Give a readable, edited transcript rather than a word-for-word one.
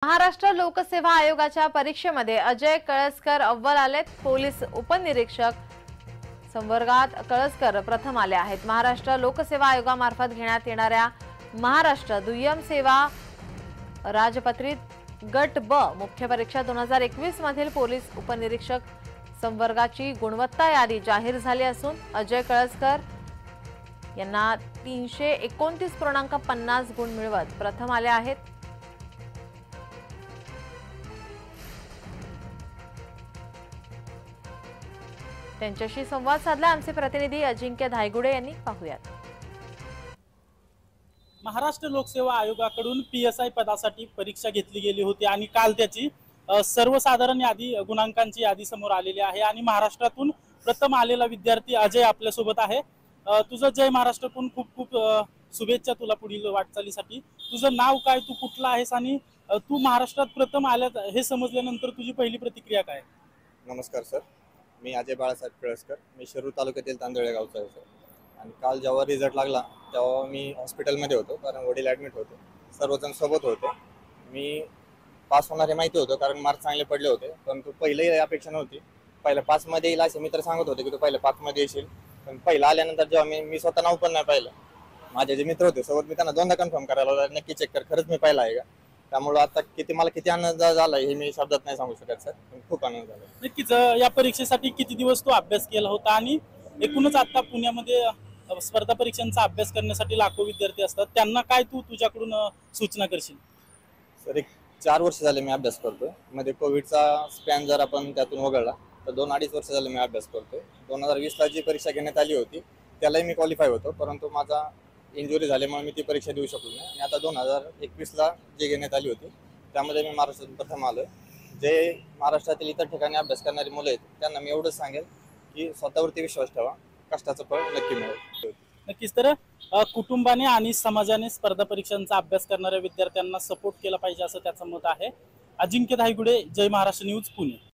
महाराष्ट्र लोकसेवा आयोगाच्या परीक्षेमध्ये अजय कळसकर अव्वल आलेत। पोलीस उपनिरीक्षक संवर्गात कळसकर प्रथम आले आहेत। महाराष्ट्र लोकसेवा आयोगामार्फत घेण्यात येणाऱ्या महाराष्ट्र दुय्यम सेवा राजपत्रित गट ब मुख्य परीक्षा 2021 मधील पोलीस उपनिरीक्षक संवर्गाची गुणवत्ता यादी जाहीर झाली असून अजय कळसकर यांना 329.50 गुण मिळवत प्रथम आले आहेत। त्यांच्याशी संवाद साधला आमचे प्रतिनिधी अजिंक्य धायगुडे यांनी। पाहूयात। महाराष्ट्र लोकसेवा आयोगाकडून पीएसआय पदासाठी परीक्षा घेतली गेली होती आणि काल त्याची सर्वसाधारण यादी गुणांकांची यादी समोर आलेली आहे आणि महाराष्ट्रातून प्रथम आलेला विद्यार्थी अजय आपल्या सोबत आहे। तुझं जय महाराष्ट्रातून खूप खूप शुभेच्छा तुला पुढील वाटचालीसाठी। तुझं नाव काय, तू कुठला आहेस आणि तू महाराष्ट्रात प्रथम आल्यात हे समजल्यानंतर तुझी पहिली प्रतिक्रिया काय? नमस्कार सर, मी अजय बाळासाहेब कळसकर, मी शिरूर तालुक्यातील तांदळे गावचा आहे सर। आणि काल जेव्हा रिझल्ट लागला तेव्हा मी हॉस्पिटलमध्ये होतो, कारण वडील ॲडमिट होते, सर्वजण सोबत होते। मी पास होणारे माहिती होतं कारण मार्क्स चांगले पडले होते, परंतु पहिली अपेक्षा नव्हती। पहिल्या 5 मध्ये येईल असे मित्र सांगत होते की तू पहिल्या 5 मध्ये येशील, पण पहिला आल्यानंतर जेव्हा मी स्वतः नाव पण नाही पाहिलं, माझे जे मित्र होते सोबत, मी त्यांना दोनदा कन्फर्म करायला लावला, नक्की चेक कर खरंच मी पहिला आहे का। त्यामुळे आता मला किती आनंद झाला हे मी शब्दात नाही सांगू शकत सर, खूप आनंद झाला। नक्कीच या परीक्षेसाठी किती दिवस तू अभ्यास केला होता आणि एकूणच आता पुण्यामध्ये स्पर्धा परीक्षांचा अभ्यास करण्यासाठी लाखो विद्यार्थी असतात, त्यांना काय तू तुझ्याकडून सूचना करशील? सर, एक 4 वर्ष झाले मी अभ्यास करतोय। मध्ये कोविडचा स्पॅन जर आपण त्यातून वगळला तर 2-2.5 वर्ष झाले मी अभ्यास करतोय। 2020 ला जी परीक्षा घेण्यात आली होती त्यालाही मी क्वालिफाय होतो, परंतु माझा इंजुरी झाल्यामुळे मी ती परीक्षा देऊ शकलो नाही। आणि आता 2021 ला जी घेण्यात आली होती त्यामध्ये मी महाराष्ट्रातून प्रथम आलोय। जे महाराष्ट्रातील इतर ठिकाणी अभ्यास करणारी मुलं आहेत त्यांना मी एवढंच सांगेल की स्वतःवरती विश्वास ठेवा, कष्टाचं फळ नक्की मिळेल। नक्कीच। तर कुटुंबाने आणि समाजाने स्पर्धा परीक्षांचा अभ्यास करणाऱ्या विद्यार्थ्यांना सपोर्ट केला पाहिजे असं त्याचं मत आहे। अजिंक्य धायगुडे, जय महाराष्ट्र न्यूज, पुणे।